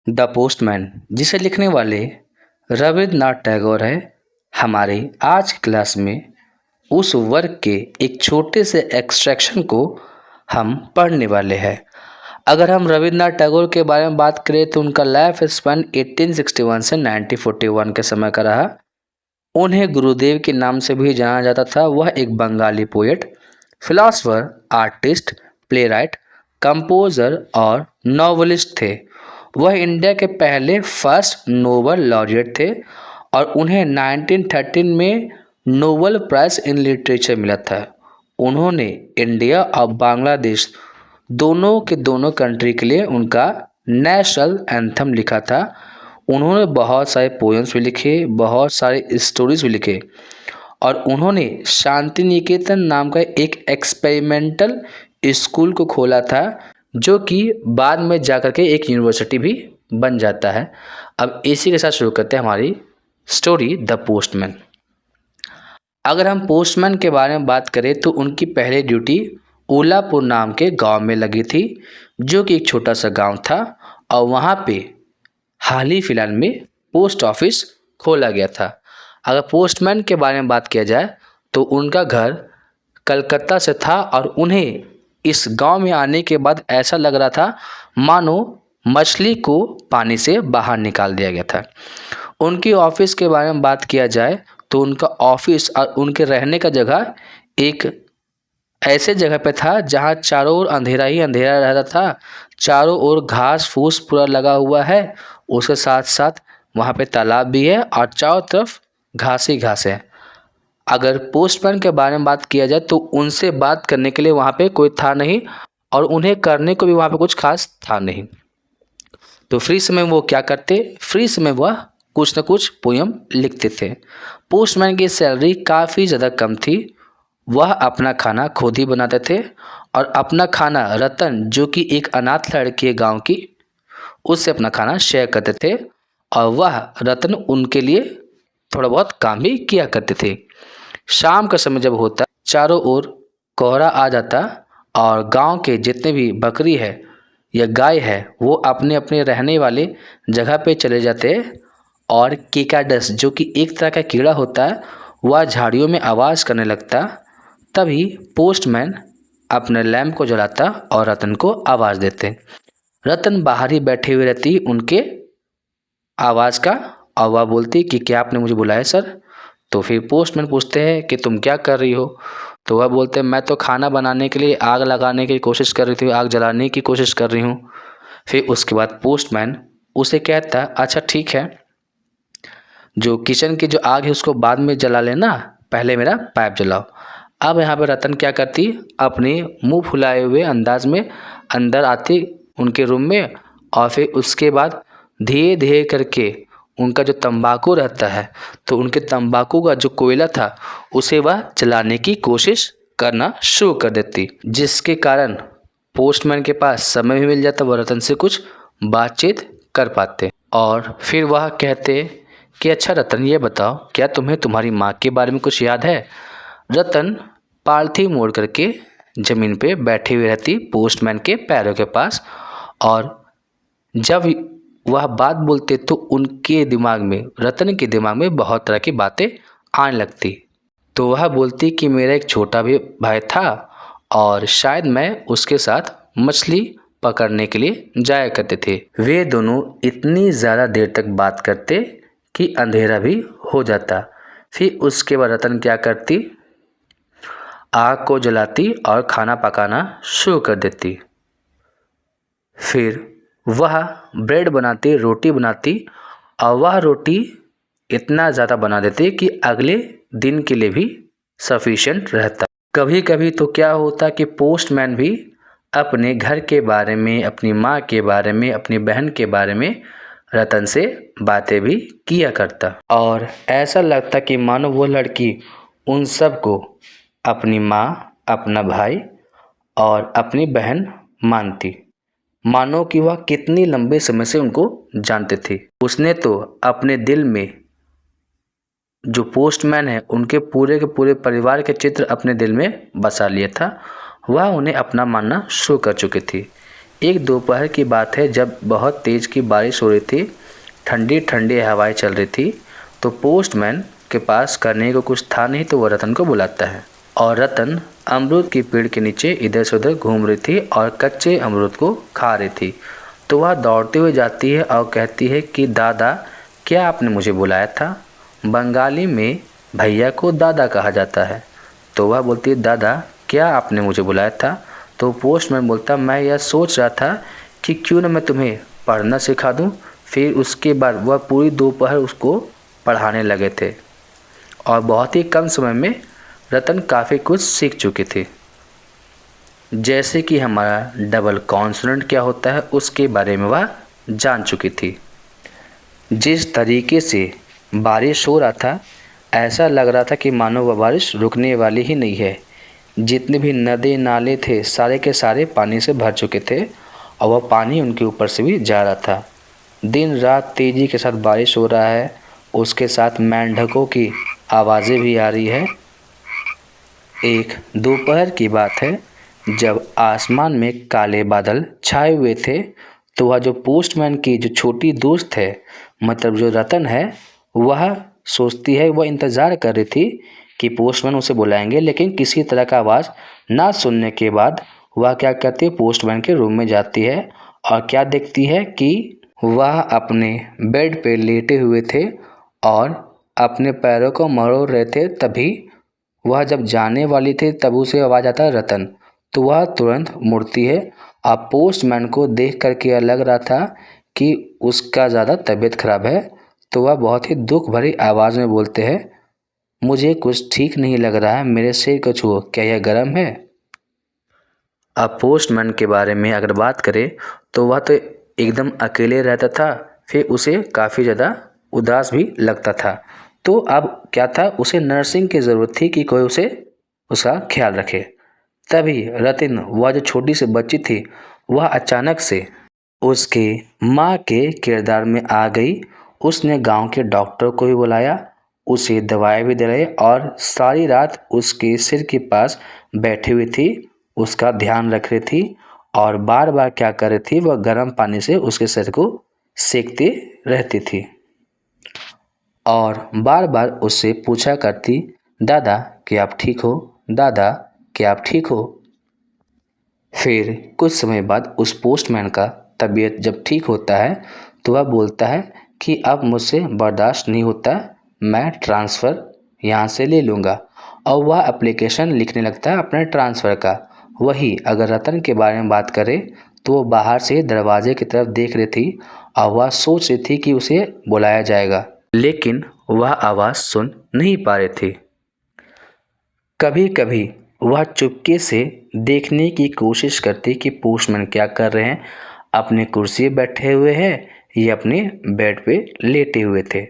The postman, जिसे लिखने वाले रविन्द्रनाथ टैगोर है, हमारे आज की क्लास में उस वर्क के एक छोटे से एक्सट्रैक्शन को हम पढ़ने वाले हैं। अगर हम रविन्द्रनाथ टैगोर के बारे में बात करें तो उनका लाइफ स्पैन 1861 से 1941 के समय का रहा। उन्हें गुरुदेव के नाम से भी जाना जाता था। वह एक Bengali poet, philosopher, artist, playwright, composer और नॉवेलिस्ट थे। वह इंडिया के पहले फर्स्ट नोबल लॉरिएट थे और उन्हें 1913 में नोबल प्राइज़ इन लिटरेचर मिला था। उन्होंने इंडिया और बांग्लादेश दोनों के दोनों कंट्री के लिए उनका नेशनल एंथम लिखा था। उन्होंने बहुत सारे पोएम्स भी लिखे, बहुत सारे स्टोरीज भी लिखे और उन्होंने शांति निकेतन नाम का एक एक्सपेरिमेंटल स्कूल को खोला था, जो कि बाद में जाकर के एक यूनिवर्सिटी भी बन जाता है। अब इसी के साथ शुरू करते हैं हमारी स्टोरी द पोस्टमैन। अगर हम पोस्टमैन के बारे में बात करें तो उनकी पहली ड्यूटी उलापुर नाम के गांव में लगी थी, जो कि एक छोटा सा गांव था और वहां पे हाल ही फिलहाल में पोस्ट ऑफिस खोला गया था। अगर पोस्टमैन के बारे में बात किया जाए तो उनका घर कलकत्ता से था और उन्हें इस गांव में आने के बाद ऐसा लग रहा था मानो मछली को पानी से बाहर निकाल दिया गया था। उनकी ऑफिस के बारे में बात किया जाए तो उनका ऑफिस और उनके रहने का जगह एक ऐसे जगह पे था जहाँ चारों ओर अंधेरा ही अंधेरा रहता था। चारों ओर घास फूस पूरा लगा हुआ है, उसके साथ साथ वहाँ पे तालाब भी है और चारों तरफ घास ही घास है। अगर पोस्टमैन के बारे में बात किया जाए तो उनसे बात करने के लिए वहाँ पे कोई था नहीं और उन्हें करने को भी वहाँ पे कुछ खास था नहीं। तो फ्री समय वो क्या करते? फ्री समय वह कुछ न कुछ पोयम लिखते थे। पोस्टमैन की सैलरी काफ़ी ज़्यादा कम थी। वह अपना खाना खुद ही बनाते थे और अपना खाना रतन, जो कि एक अनाथ लड़की है गाँव की, उससे अपना खाना शेयर करते थे और वह रतन उनके लिए थोड़ा बहुत काम भी किया करते थे। शाम का समय जब होता, चारों ओर कोहरा आ जाता और गांव के जितने भी बकरी है या गाय है वो अपने अपने रहने वाले जगह पे चले जाते और केकाडस, जो कि एक तरह का कीड़ा होता है, वह झाड़ियों में आवाज़ करने लगता। तभी पोस्टमैन अपने लैंप को जलाता और रतन को आवाज़ देते। रतन बाहर ही बैठी हुई रहती उनके आवाज़ का और वह बोलती कि क्या आपने मुझे बुलाया सर? तो फिर पोस्टमैन पूछते हैं कि तुम क्या कर रही हो? तो वह बोलते हैं मैं तो खाना बनाने के लिए आग लगाने की कोशिश कर रही थी, आग जलाने की कोशिश कर रही हूँ। फिर उसके बाद पोस्टमैन उसे कहता अच्छा ठीक है, जो किचन की जो आग है उसको बाद में जला लेना, पहले मेरा पाइप जलाओ। अब यहाँ पर रतन क्या करती, अपने मुंह फुलाए हुए अंदाज में अंदर आती उनके रूम में और फिर उसके बाद धीरे धीरे करके उनका जो तंबाकू रहता है तो उनके तंबाकू का जो कोयला था उसे वह जलाने की कोशिश करना शुरू कर देती, जिसके कारण पोस्टमैन के पास समय भी मिल जाता, वह रतन से कुछ बातचीत कर पाते। और फिर वह कहते कि अच्छा रतन ये बताओ, क्या तुम्हें तुम्हारी माँ के बारे में कुछ याद है? रतन पालथी मोड़ करके ज़मीन पे बैठी हुई रहती पोस्टमैन के पैरों के पास और जब वह बात बोलते तो उनके दिमाग में, रतन के दिमाग में बहुत तरह की बातें आने लगती। तो वह बोलती कि मेरा एक छोटा भी भाई था और शायद मैं उसके साथ मछली पकड़ने के लिए जाया करते थे। वे दोनों इतनी ज़्यादा देर तक बात करते कि अंधेरा भी हो जाता। फिर उसके बाद रतन क्या करती, आग को जलाती और खाना पकाना शुरू कर देती। फिर वह ब्रेड बनाती, रोटी बनाती और वह रोटी इतना ज़्यादा बना देती कि अगले दिन के लिए भी सफिशिएंट रहता। कभी कभी तो क्या होता कि पोस्टमैन भी अपने घर के बारे में, अपनी माँ के बारे में, अपनी बहन के बारे में रतन से बातें भी किया करता और ऐसा लगता कि मानो वो लड़की उन सब को अपनी माँ, अपना भाई और अपनी बहन मानती, मानो कि वह कितनी लंबे समय से उनको जानते थे। उसने तो अपने दिल में जो पोस्टमैन है उनके पूरे के पूरे परिवार के चित्र अपने दिल में बसा लिया था। वह उन्हें अपना मानना शुरू कर चुकी थी। एक दोपहर की बात है, जब बहुत तेज़ की बारिश हो रही थी, ठंडी ठंडी हवाएं चल रही थी, तो पोस्टमैन के पास करने को कुछ था नहीं, तो वह रतन को बुलाता है। और रतन अमरूद की पेड़ के नीचे इधर से उधर घूम रही थी और कच्चे अमरूद को खा रही थी। तो वह दौड़ते हुए जाती है और कहती है कि दादा, क्या आपने मुझे बुलाया था? बंगाली में भैया को दादा कहा जाता है। तो वह बोलती है, दादा क्या आपने मुझे बुलाया था? तो पोस्टमैन बोलता, मैं यह सोच रहा था कि क्यों न मैं तुम्हें पढ़ना सिखा दूं। फिर उसके बाद वह पूरी दोपहर उसको पढ़ाने लगे थे और बहुत ही कम समय में रतन काफ़ी कुछ सीख चुकी थी। जैसे कि हमारा डबल कॉन्सोनेंट क्या होता है उसके बारे में वह जान चुकी थी। जिस तरीके से बारिश हो रहा था, ऐसा लग रहा था कि मानो वह बारिश रुकने वाली ही नहीं है। जितने भी नदी नाले थे, सारे के सारे पानी से भर चुके थे और वह पानी उनके ऊपर से भी जा रहा था। दिन रात तेज़ी के साथ बारिश हो रहा है, उसके साथ मेंढकों की आवाज़ें भी आ रही है। एक दोपहर की बात है, जब आसमान में काले बादल छाए हुए थे, तो वह जो पोस्टमैन की जो छोटी दोस्त है, मतलब जो रतन है, वह सोचती है, वह इंतज़ार कर रही थी कि पोस्टमैन उसे बुलाएंगे, लेकिन किसी तरह का आवाज़ ना सुनने के बाद वह क्या करती है, पोस्टमैन के रूम में जाती है और क्या देखती है कि वह अपने बेड पे लेटे हुए थे और अपने पैरों को मरोड़ रहे थे। तभी वह जब जाने वाली थी, तब उसे आवाज़ आता है, रतन। तो वह तुरंत मुड़ती है। अब पोस्टमैन को देख कर के लग रहा था कि उसका ज़्यादा तबीयत खराब है, तो वह बहुत ही दुख भरी आवाज़ में बोलते हैं, मुझे कुछ ठीक नहीं लग रहा है, मेरे सिर को छुओ, क्या यह गर्म है? अब पोस्टमैन के बारे में अगर बात करें, तो वह तो एकदम अकेले रहता था, फिर उसे काफ़ी ज़्यादा उदास भी लगता था। तो अब क्या था, उसे नर्सिंग की ज़रूरत थी कि कोई उसे उसका ख्याल रखे। तभी रतिन, वह जो छोटी सी बच्ची थी, वह अचानक से उसके माँ के किरदार में आ गई। उसने गांव के डॉक्टर को भी बुलाया, उसे दवाई भी दिलाई और सारी रात उसके सिर के पास बैठी हुई थी, उसका ध्यान रख रही थी और बार बार क्या कर रही थी, वह गर्म पानी से उसके सिर को सेकती रहती थी और बार बार उससे पूछा करती, दादा क्या आप ठीक हो? दादा क्या आप ठीक हो? फिर कुछ समय बाद उस पोस्टमैन का तबीयत जब ठीक होता है, तो वह बोलता है कि अब मुझसे बर्दाश्त नहीं होता, मैं ट्रांसफ़र यहाँ से ले लूँगा। और वह एप्लीकेशन लिखने लगता है अपने ट्रांसफ़र का। वही अगर रतन के बारे में बात करें, तो वो बाहर से दरवाजे की तरफ देख रही थी और वह सोच रही थी कि उसे बुलाया जाएगा, लेकिन वह आवाज़ सुन नहीं पा रही थी। कभी कभी वह चुपके से देखने की कोशिश करती कि पोस्टमैन क्या कर रहे हैं, अपनी कुर्सी पर बैठे हुए हैं या अपने बेड पे लेटे हुए थे।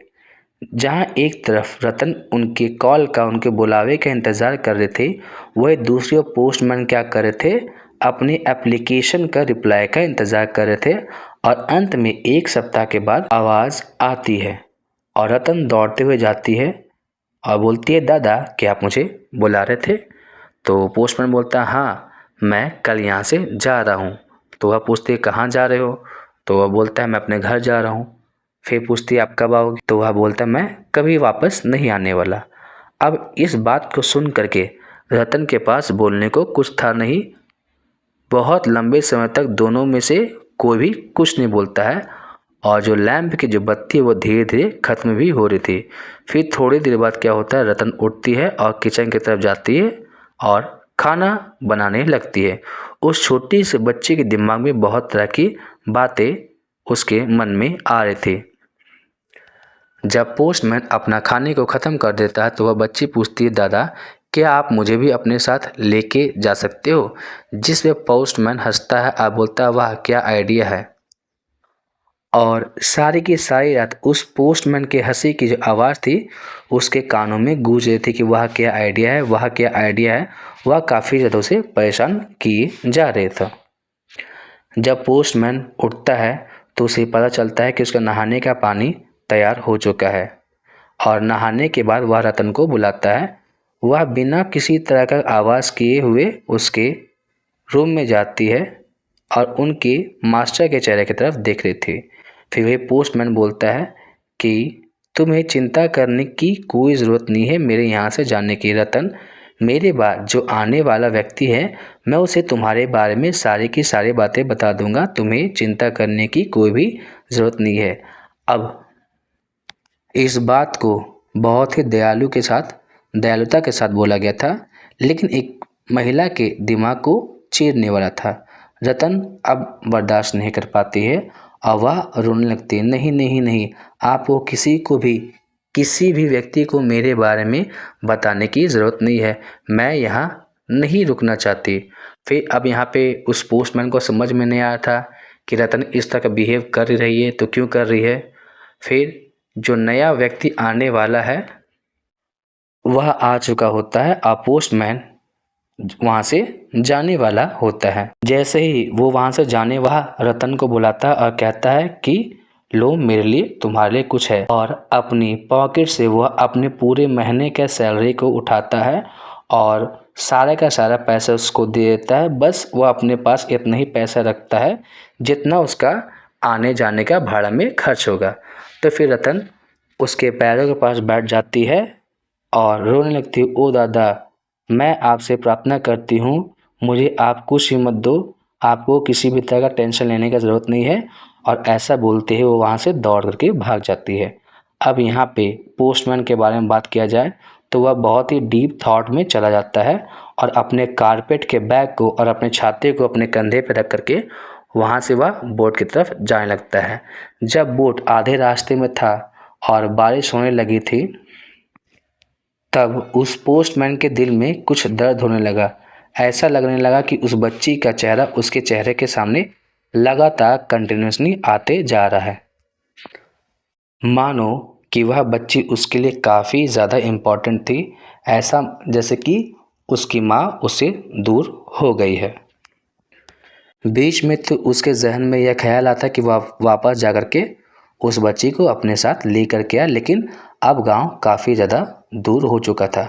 जहाँ एक तरफ रतन उनके कॉल का, उनके बुलावे का इंतज़ार कर रहे थे, वह दूसरी ओर पोस्टमैन क्या कर रहे थे, अपनी एप्लीकेशन का रिप्लाई का इंतज़ार कर रहे थे। और अंत में 1 सप्ताह के बाद आवाज़ आती है और रतन दौड़ते हुए जाती है और बोलती है, दादा क्या आप मुझे बुला रहे थे? तो पोस्टमैन बोलता है, हाँ मैं कल यहाँ से जा रहा हूँ। तो वह पूछती है, कहाँ जा रहे हो? तो वह बोलता है, मैं अपने घर जा रहा हूँ। फिर पूछती है, आप कब आओगे? तो वह बोलता है, मैं कभी वापस नहीं आने वाला। अब इस बात को सुन करके रतन के पास बोलने को कुछ था नहीं। बहुत लंबे समय तक दोनों में से कोई भी कुछ नहीं बोलता है और जो लैंप की जो बत्ती है वो धीरे धीरे ख़त्म भी हो रही थी। फिर थोड़ी देर बाद क्या होता है, रतन उठती है और किचन की तरफ जाती है और खाना बनाने लगती है। उस छोटी से बच्चे के दिमाग में बहुत तरह की बातें उसके मन में आ रही थी। जब पोस्टमैन अपना खाने को ख़त्म कर देता है, तो वह बच्ची पूछती है, दादा क्या आप मुझे भी अपने साथ लेके जा सकते हो? जिस पे पोस्टमैन हंसता है और बोलता है, वाह क्या आइडिया है। और सारी की सारी रात उस पोस्टमैन के हंसी की जो आवाज़ थी उसके कानों में गूंज रही थी कि वह क्या आइडिया है, वह क्या आइडिया है। वह काफ़ी ज़्यादा उसे परेशान किए जा रहे थे। जब पोस्टमैन उठता है, तो उसे पता चलता है कि उसका नहाने का पानी तैयार हो चुका है और नहाने के बाद वह रतन को बुलाता है। वह बिना किसी तरह का आवाज़ किए हुए उसके रूम में जाती है और उनके मास्टर के चेहरे की तरफ देख रही थी। फिर वही पोस्टमैन बोलता है कि तुम्हें चिंता करने की कोई ज़रूरत नहीं है मेरे यहाँ से जाने की रतन। मेरे बाद जो आने वाला व्यक्ति है मैं उसे तुम्हारे बारे में सारी की सारी बातें बता दूंगा, तुम्हें चिंता करने की कोई भी ज़रूरत नहीं है। अब इस बात को बहुत ही दयालुता के साथ बोला गया था, लेकिन एक महिला के दिमाग को चीरने वाला था। रतन अब बर्दाश्त नहीं कर पाती है और वह रोने लगती है। नहीं नहीं नहीं, आपको किसी भी व्यक्ति को मेरे बारे में बताने की ज़रूरत नहीं है, मैं यहाँ नहीं रुकना चाहती। फिर अब यहाँ पे उस पोस्टमैन को समझ में नहीं आया था कि रतन इस तरह का बिहेव कर रही है तो क्यों कर रही है। फिर जो नया व्यक्ति आने वाला है वह आ चुका होता है और पोस्टमैन वहाँ से जाने वाला होता है। जैसे ही वो वहाँ से जाने वह रतन को बुलाता है और कहता है कि लो मेरे लिए तुम्हारे लिए कुछ है, और अपनी पॉकेट से वह अपने पूरे महीने के सैलरी को उठाता है और सारा का सारा पैसा उसको दे देता है। बस वह अपने पास इतना ही पैसा रखता है जितना उसका आने जाने का भाड़ा में खर्च होगा। तो फिर रतन उसके पैरों के पास बैठ जाती है और रोने लगती है। ओ दादा, मैं आपसे प्रार्थना करती हूँ, मुझे आप कुछ ही मत दो, आपको किसी भी तरह का टेंशन लेने की ज़रूरत नहीं है। और ऐसा बोलते ही वो वहाँ से दौड़ करके भाग जाती है। अब यहाँ पे पोस्टमैन के बारे में बात किया जाए तो वह बहुत ही डीप थॉट में चला जाता है और अपने कारपेट के बैग को और अपने छाते को अपने कंधे पर रख करके वहाँ से वह बोट की तरफ जाने लगता है। जब बोट आधे रास्ते में था और बारिश होने लगी थी तब उस पोस्टमैन के दिल में कुछ दर्द होने लगा। ऐसा लगने लगा कि उस बच्ची का चेहरा उसके चेहरे के सामने लगातार कंटिन्यूसली आते जा रहा है, मानो कि वह बच्ची उसके लिए काफ़ी ज़्यादा इम्पोर्टेंट थी, ऐसा जैसे कि उसकी माँ उससे दूर हो गई है। बीच में तो उसके जहन में यह ख्याल आता कि वह वापस जा कर के उस बच्ची को अपने साथ ले करके आया, लेकिन अब गांव काफ़ी ज़्यादा दूर हो चुका था।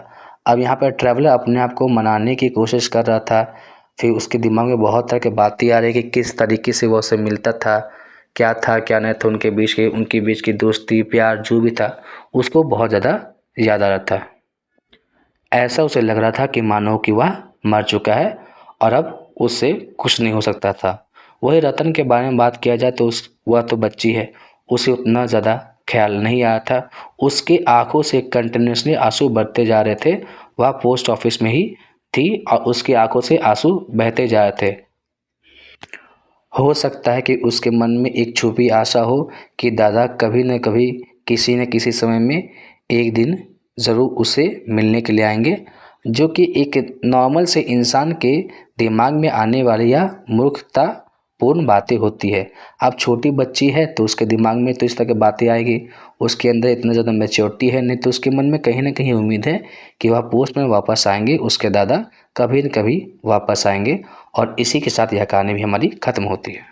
अब यहाँ पर ट्रैवलर अपने आप को मनाने की कोशिश कर रहा था। फिर उसके दिमाग में बहुत तरह की बातें आ रही कि किस तरीके से वो उससे मिलता था क्या नहीं था, उनके बीच की दोस्ती प्यार जो भी था उसको बहुत ज़्यादा याद आ रहा था। ऐसा उसे लग रहा था कि मानो कि वह मर चुका है और अब उससे कुछ नहीं हो सकता था। वही रतन के बारे में बात किया जाए तो वह तो बच्ची है, उसे उतना ज़्यादा ख्याल नहीं आया था। उसके आंखों से कंटिन्यूसली आंसू बहते जा रहे थे। वह पोस्ट ऑफिस में ही थी और उसकी आंखों से आंसू बहते जा रहे थे। हो सकता है कि उसके मन में एक छुपी आशा हो कि दादा कभी न कभी किसी न किसी समय में एक दिन ज़रूर उसे मिलने के लिए आएंगे, जो कि एक नॉर्मल से इंसान के दिमाग में आने वाली या मूर्खतापूर्ण बातें होती है। अब छोटी बच्ची है तो उसके दिमाग में तो इस तरह की बातें आएगी, उसके अंदर इतना ज़्यादा मैच्योरिटी है नहीं, तो उसके मन में कहीं ना कहीं उम्मीद है कि वह पोस्ट में वापस आएंगे, उसके दादा कभी न कभी वापस आएंगे। और इसी के साथ यह कहानी भी हमारी ख़त्म होती है।